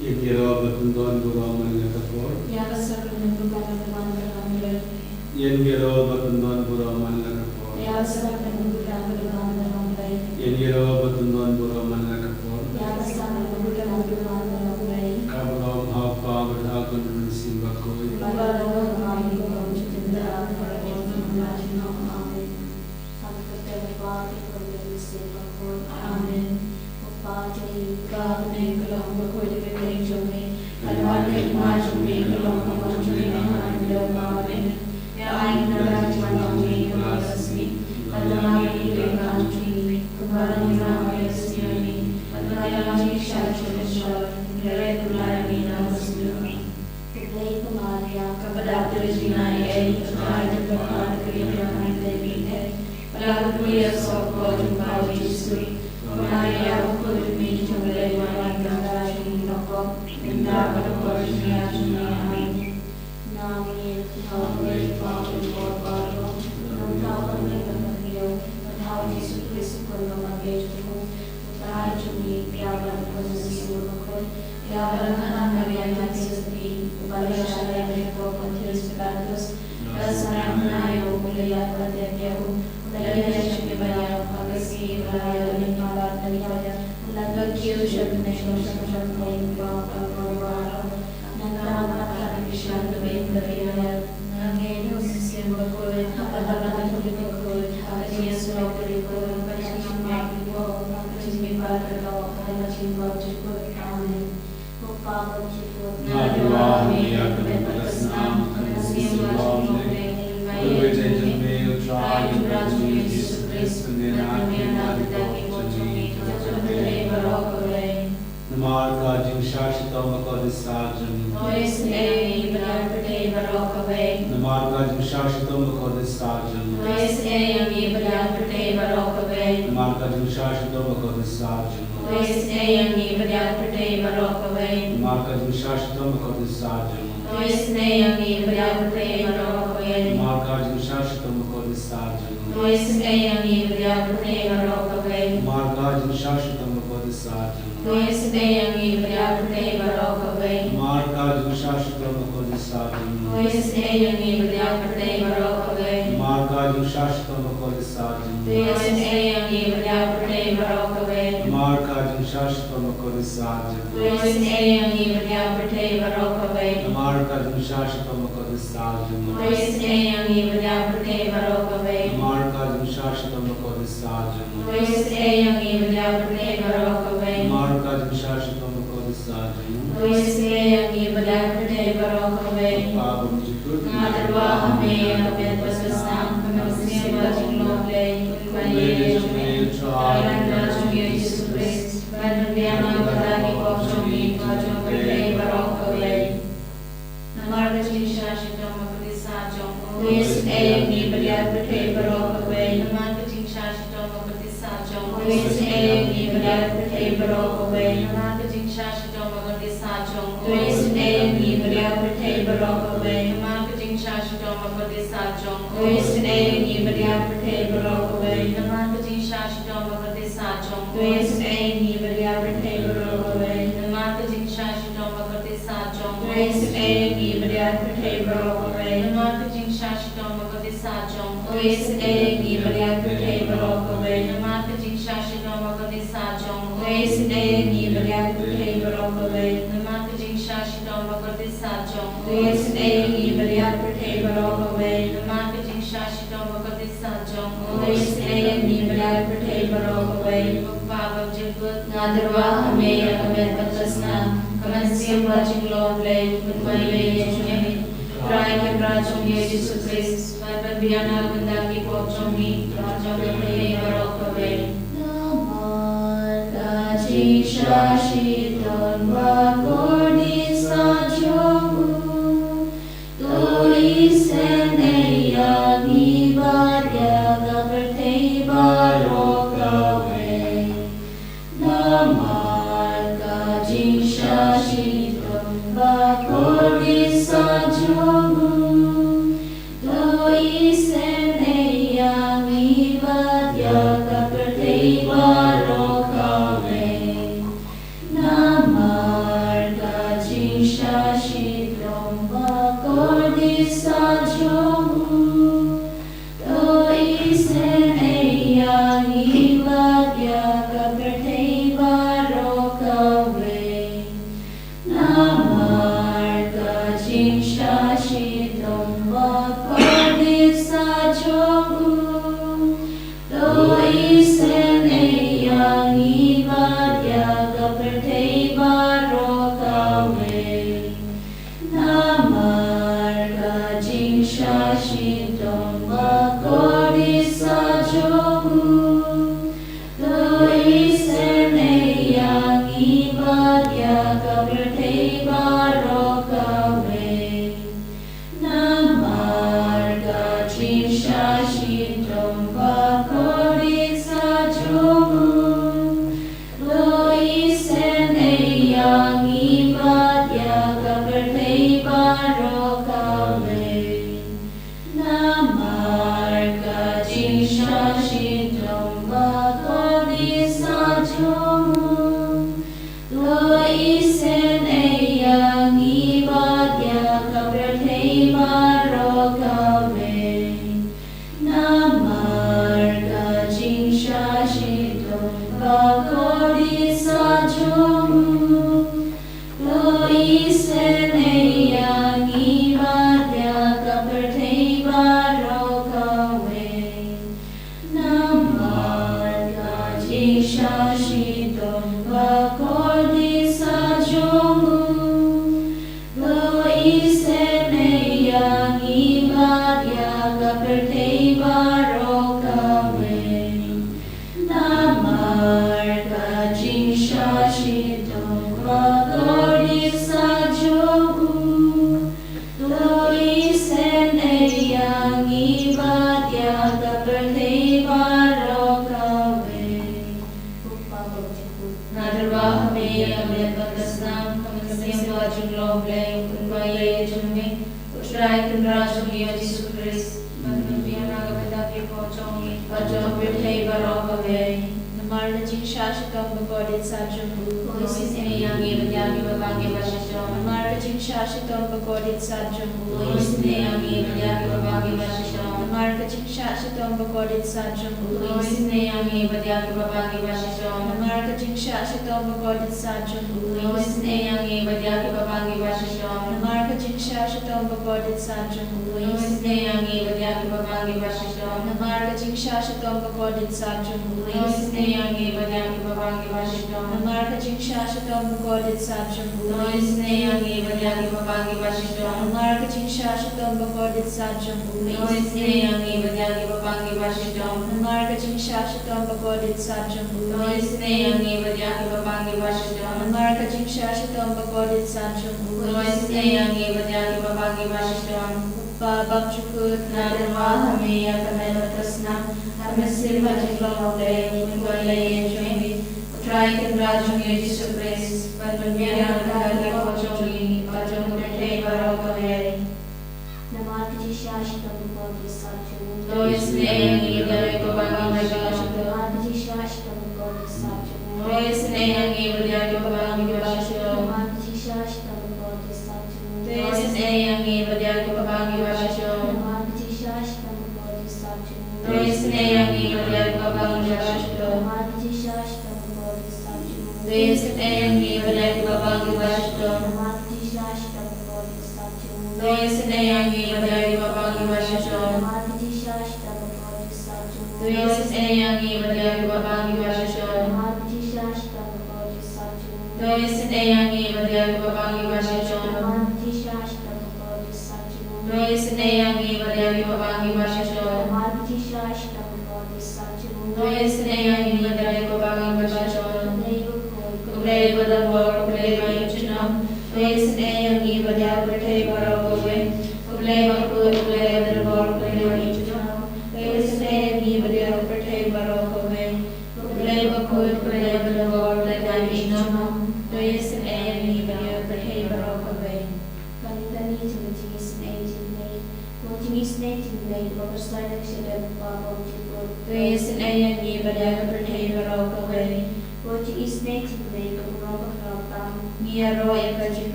Yengira batundon buraman lakapor. Yabasa penumbukan bergambar. Yengira batundon buraman lakapor. Yabasa penumbukan bergambar. Yengira batundon buraman lakapor. Yabasa penumbukan bergambar. Kabram hapa berhakun simbakoi. Babalong kami kung cinta para orang Amen. Pagkatapos ko yung simbakoi. Amen. Upati kahit lang bakoy dibigay jumi. Alwali majumi lang majumi hando Amen. Yain na majumi kumasmi. Alwali majumi kumalang majumi. Alwali shachusha. Nilai kulai na muslim. Tuklay kumaria kepada Regina ay ay berkat kiriman David. Pada kuya sokol jumpa Yesus. Maria ukuri jumlai maran kandai nokok. Minta pada kornya Amin. Nami Nami Paul Paul. Nunca kami kembali. Pada Yesus Kristus kami mengajarku. Pada jumi piawan posisi urukul. Piawan anak kalian sesedi. Pada syariat mereka kontinuus berbagus. Kesanam nayo kuliah pada dia. Dari syariat banyak pagasi raya dan malat dari raya. Lalu kiu syariat syariat main bawa bawa. Nangkap kisah lebih dari raya. Nangkep sistem berkul. Apa berkul. Apa jenis berkul. Banyak nama berkul. Amen. Upah bersyukur. Nadua miya kebenaran kebenaran Berwejah try Yesus Kristus kebenaran Namarga jing shashita makodisajam. Nois ei benar-benar berokawai. Namarga jing shashita makodisajam. Nois ei benar-benar berokawai. Namarga jing shashita makodisajam. Nois ei benar-benar berokawai. Namarga jing shashita makodisajam. Nois ei benar-benar berokawai. Namarga jing shashita makodisajam. Nois ei benar-benar berokawai. Namarga jing shashita makodisajam. Nois ei benar-benar berokawai. Namarga jing shashita makodisajam. Nois ei benar-benar berokawai. Namarga jing shashita makodisajam. Nois ei benar-benar berokawai. Namarga jing shashita makodisajam. Nois ei benar-benar berokawai. Namarga jing shashita makodisajam. Nois ei benar-benar berokawai. Namarga jing shashita makodisajam. Nois ei benar-benar berokawai. Namarga jing shashita makodisajam. Nois ei benar-benar berokawai. Pabam jikut. Ngadwa kami akan bersesam kami berjumlah Yesus Kristus. Berdiam bagi kami kami berokawai. Namarga jing shashita makodisajam. Nois ei benar-benar berokawai. Namarga jing shashita makodisajam. Nois ei benar-benar berokawai. Namarga jing shashita makodisajam. Nois ei benar-benar berokawai. Namarga jing shashita makodisajam. Nois ei benar-benar berokawai. Namarga jing shashita makodisajam. Nois ei benar-benar berokawai. Namarga jing shashita makodisajam. Nois ei benar-benar berokawai. Namarga jing shashita makodisajam. Nois ei benar-benar berokawai. Namarga jing shashita makodisajam. Nois ei benar-benar berokawai. Namarga jing shashita makodisajam. Nois ei benar-benar berokawai. Namarga jing shashita makodisajam. Nois ei benar-benar berokawai. Pagpapag jikut ngadarwa kami kami patasna kami siapa jinglong lay kunmay Yesus Try ke Rajong Yesus Kristus Berbiana bendaki pokjomi Rajong kami berokawai. Namarga jing shashita makodisajam. Tulisan ay ibadah bertay barokawai. Namarga jing shashita makodisajam. Tulisan ay ibadah bertay barokawai.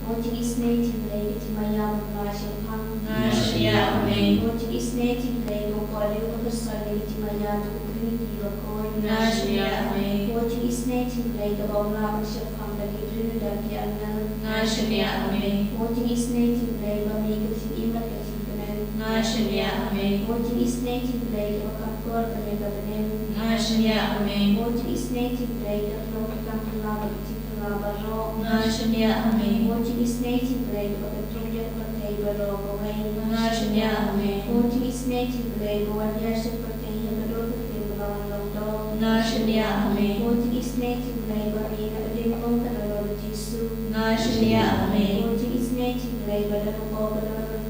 Watching is native lake to my young flashing hung. Nashia, Amen. Watching is native lake of body of the sun to my young community of God. Nashia, Amen. Watching is native lake of all lavish of hunger, given the piano. Nashia, Amen. Watching is native lake of negative immaculate. Nashia, Amen. Watching is native lake of concord the leg of the name. Nashia, Amen. Watching is native lake of Lava, Lava, Nashia, Amen. Watching is native lake of the Trojan for table of away. Nashia, Amen. Watching is native lake of one year for the road of table on the dog. Nashia, Amen. Watching is native lake of the Limbo and the Lord Jesus. Nashia, Amen. Watching is native lake of the Lord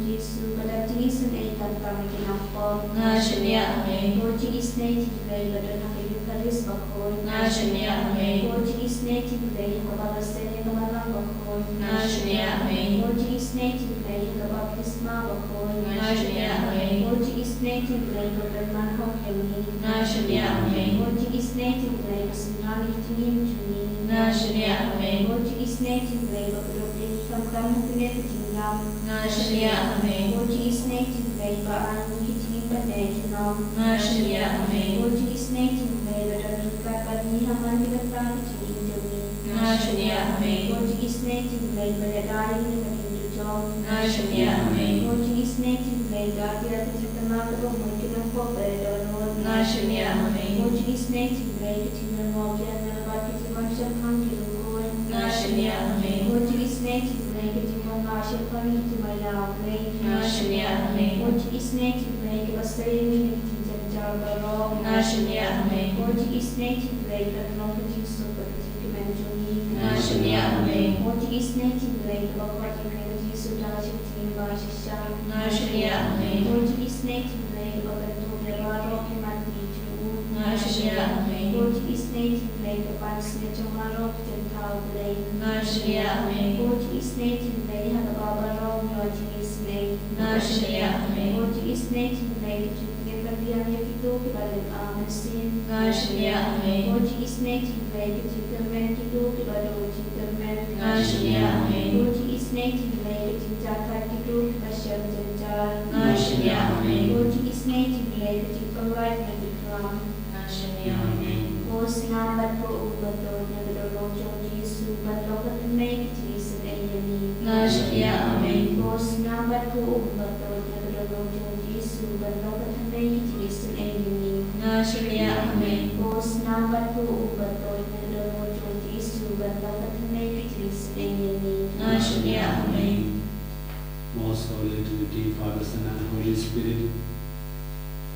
Jesus, but that is an eight and coming enough for. Nashia, Amen. Watching is native lake of the Eucharist of God. Nashia, Amen. Watching is native lake of our Sending of our God. Nashia, Amen. Watching is native lake of our Christmas of God. Nashia, Amen. Watching is native lake of the man of heaven. Nashia, Amen. Watching is native lake of Sinali to him to me. Nashia, Amen. Watching is native lake of the from Kamukinet to Yam. Nashia, Amen. Watching is native lake of I'm kitchen the national. Nashia, Amen. Watching is native lake of the Kakani Hamandi the Prati to me. Nashia, Amen. Watching is native lake of the dying in the John. Nashia, Amen. Watching is native lake of the Atacamaka of Mokin for Better Lord. Nashia, Amen. Watching is native lake to the Mokia and the Bucket of Mansion Country. Nashia, Amen. Watching is native lake to the Marshall Funny to my love lake. Nashia, Amen. Watching is native lake of a stadium to the Java. Nashia, Amen. Watching is native lake of not produced of the documentary. Nashia, Amen. Watching is native lake of a party community to Dashing by Shisha. Nashia, Amen. Watching is native lake of a Tobia Rocky Mandy. Nashia, Amen. Watching is native lake of a snitch of a rock and cow lake. Nashia, Amen. Watching is native lake of a Baba Rock, watching is lake. Nashia, Amen. Watching is native lake to give a piano to talk about it. Amen. Nashia, Amen. Watching is native lake to comment to talk about it. Nashia, Amen. Watching is native lake to Jaka to talk about Shelter. Nashia, Amen. Watching is native lake to provide medical. Nashia, Amen. Was number for Ubato, never Lord Jesus, but local to make it is an enemy. Nashia, Amen. Was number for Ubato, never Lord Jesus, but local to make it is an enemy. Nashia, Amen. Was number for Ubato, never Lord Jesus, but local to make it is an enemy. Nashia, Amen. Most Holy Trinity, Father, Son, and Holy Spirit,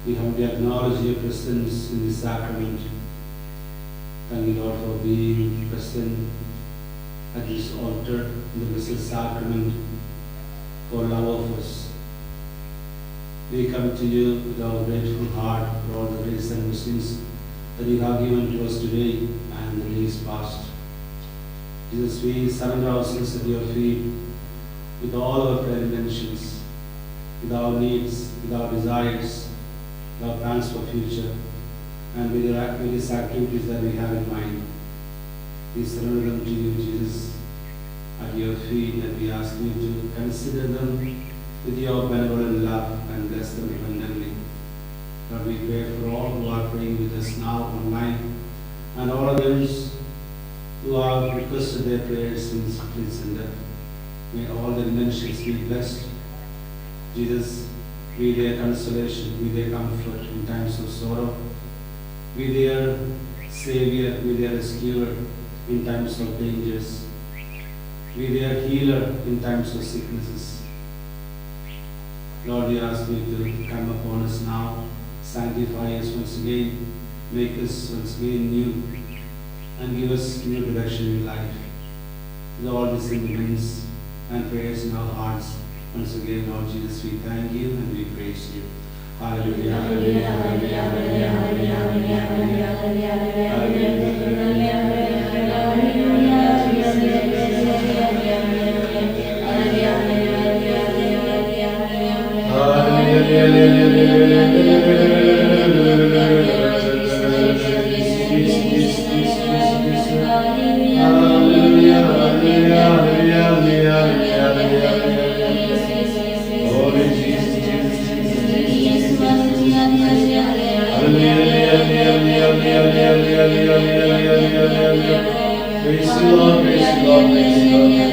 we humbly acknowledge your presence in this sacrament. Thank you, Lord, for being present at this altar in the Blessed Sacrament for love of us. We come to you with our grateful heart for all the grace and blessings that you have given to us today and the days past. Jesus, we surrender ourselves at your feet with all our prayer intentions, with our needs, with our desires, with our plans for future, and with the various activities that we have in mind. We surrender them to you, Jesus, at your feet, and we ask you to consider them with your benevolent love and bless them abundantly. Lord, we pray for all who are praying with us now online, and all others who have requested their prayers in this Split Center. May all their intentions be blessed. Jesus, be their consolation, be their comfort in times of sorrow, be their Savior, be their rescuer in times of dangers, be their healer in times of sicknesses. Lord, we ask you to come upon us now, sanctify us once again, make us once again new, and give us new direction in life. With all these sentiments and prayers in our hearts, once again, Lord Jesus, we thank you and we praise you. Hallelujah. Hallelujah. Hallelujah. Hallelujah. Hallelujah. Hallelujah. Praise the Lord, praise the Lord, praise the Lord, praise the Lord.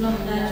Not that